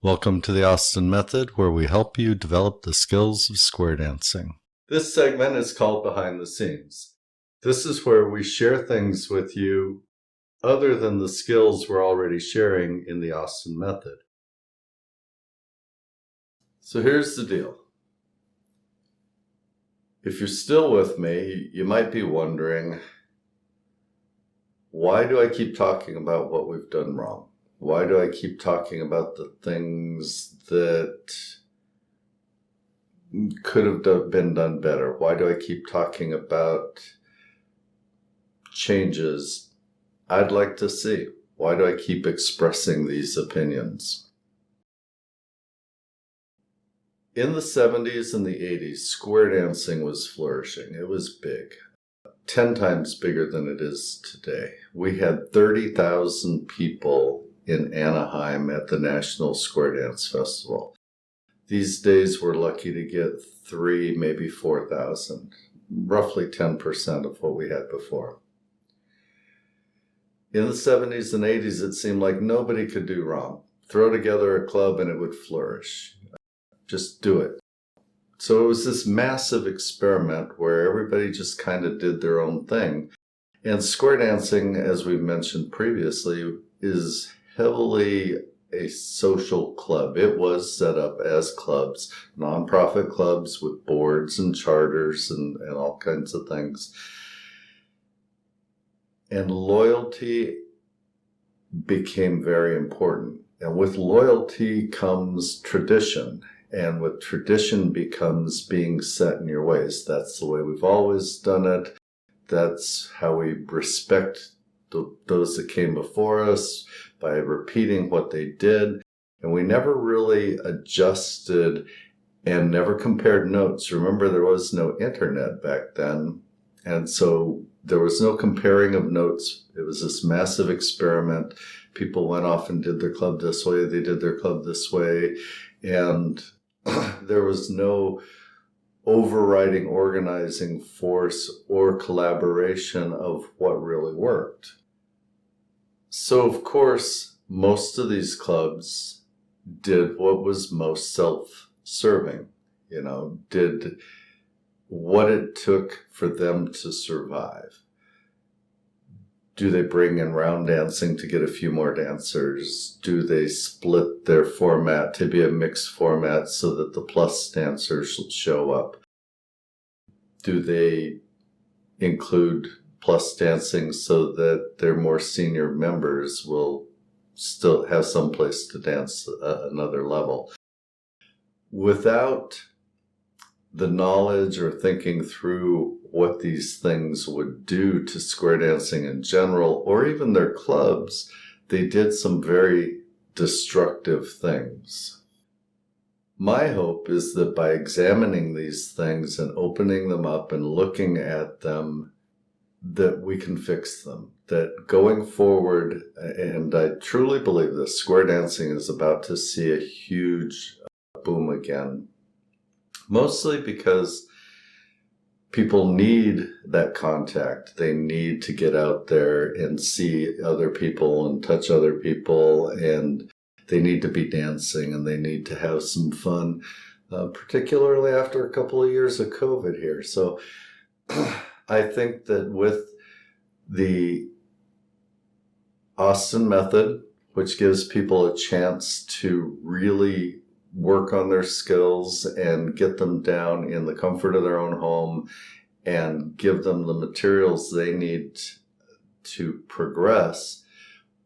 Welcome to the Austin Method, where we help you develop the skills of square dancing. This segment is called Behind the Scenes. This is where we share things with you other than the skills we're already sharing in the Austin Method. So here's the deal. If you're still with me, you might be wondering, why do I keep talking about what we've done wrong? Why do I keep talking about the things that could have been done better? Why do I keep talking about changes I'd like to see? Why do I keep expressing these opinions? In the 70s and the 80s, square dancing was flourishing. It was big, 10 times bigger than it is today. We had 30,000 people in Anaheim at the National Square Dance Festival. These days we're lucky to get 3,000, maybe 4,000, roughly 10% of what we had before. In the 70s and 80s, it seemed like nobody could do wrong. Throw together a club and it would flourish. Just do it. So it was this massive experiment where everybody just kind of did their own thing. And square dancing, as we've mentioned previously, is heavily a social club. It was set up as clubs, nonprofit clubs with boards and charters and all kinds of things. And loyalty became very important. And with loyalty comes tradition. And with tradition becomes being set in your ways. That's the way we've always done it. That's how we respect those that came before us, by repeating what they did. And we never really adjusted and never compared notes. Remember, there was no internet back then. And so there was no comparing of notes. It was this massive experiment. People went off and did their club this way. They did their club this way. And there was no overriding organizing force or collaboration of what really worked. So, of course, most of these clubs did what was most self-serving, did what it took for them to survive. Do they bring in round dancing to get a few more dancers? Do they split their format to be a mixed format so that the plus dancers show up? Do they include plus dancing so that their more senior members will still have some place to dance another level? Without the knowledge or thinking through what these things would do to square dancing in general, or even their clubs, they did some very destructive things. My hope is that by examining these things and opening them up and looking at them, that we can fix them. That going forward, and I truly believe this, square dancing is about to see a huge boom again. Mostly because people need that contact. They need to get out there and see other people and touch other people, and they need to be dancing and they need to have some fun, particularly after a couple of years of COVID here. So I think that with the Austin Method, which gives people a chance to really work on their skills and get them down in the comfort of their own home and give them the materials they need to progress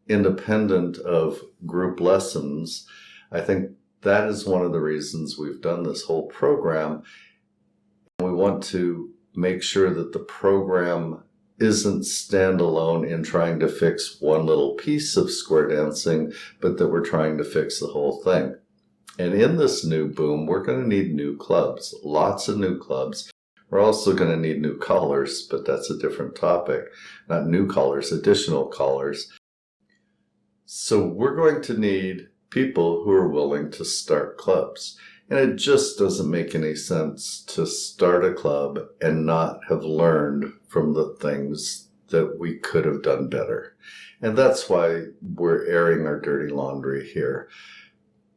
independent of group lessons. I think that is one of the reasons we've done this whole program. We want to make sure that the program isn't standalone in trying to fix one little piece of square dancing, but that we're trying to fix the whole thing. And in this new boom, we're going to need new clubs, lots of new clubs. We're also going to need new callers, but that's a different topic. Not new callers, additional callers. So we're going to need people who are willing to start clubs. And it just doesn't make any sense to start a club and not have learned from the things that we could have done better. And that's why we're airing our dirty laundry here.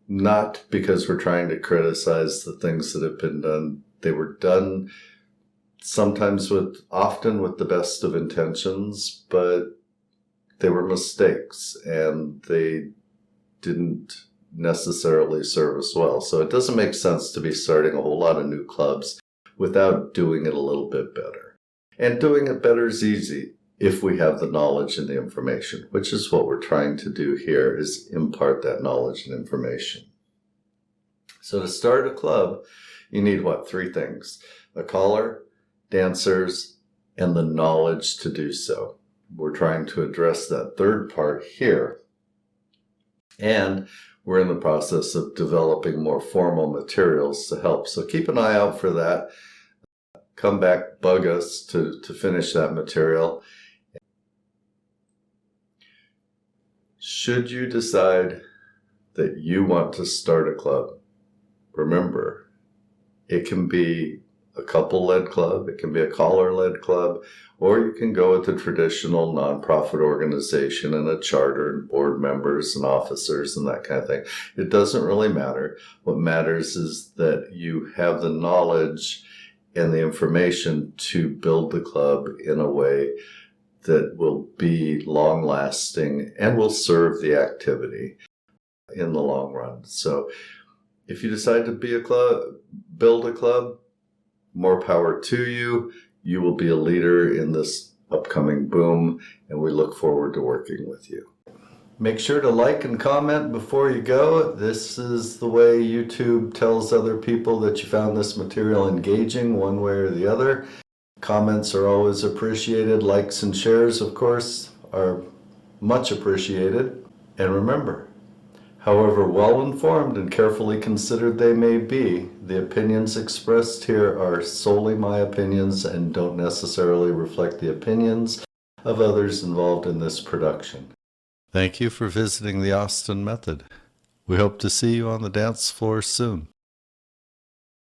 not because we're trying to criticize the things that have been done. They were done often with the best of intentions, but they were mistakes and they didn't necessarily serve us well. So it doesn't make sense to be starting a whole lot of new clubs without doing it a little bit better. And doing it better is easy if we have the knowledge and the information, which is what we're trying to do here, is impart that knowledge and information. So to start a club, you need what? 3 things: a caller, dancers, and the knowledge to do so. We're trying to address that third part here. And we're in the process of developing more formal materials to help. So keep an eye out for that. Come back, bug us to finish that material. Should you decide that you want to start a club, remember, it can be a couple-led club, it can be a caller-led club, or you can go with a traditional nonprofit organization and a charter and board members and officers and that kind of thing. It doesn't really matter. What matters is that you have the knowledge and the information to build the club in a way that will be long-lasting and will serve the activity in the long run. So if you decide to build a club, more power to you. You will be a leader in this upcoming boom, and we look forward to working with you. Make sure to like and comment before you go. This is the way YouTube tells other people that you found this material engaging one way or the other. Comments are always appreciated. Likes and shares, of course, are much appreciated. And remember, however well-informed and carefully considered they may be, the opinions expressed here are solely my opinions and don't necessarily reflect the opinions of others involved in this production. Thank you for visiting the Austin Method. We hope to see you on the dance floor soon.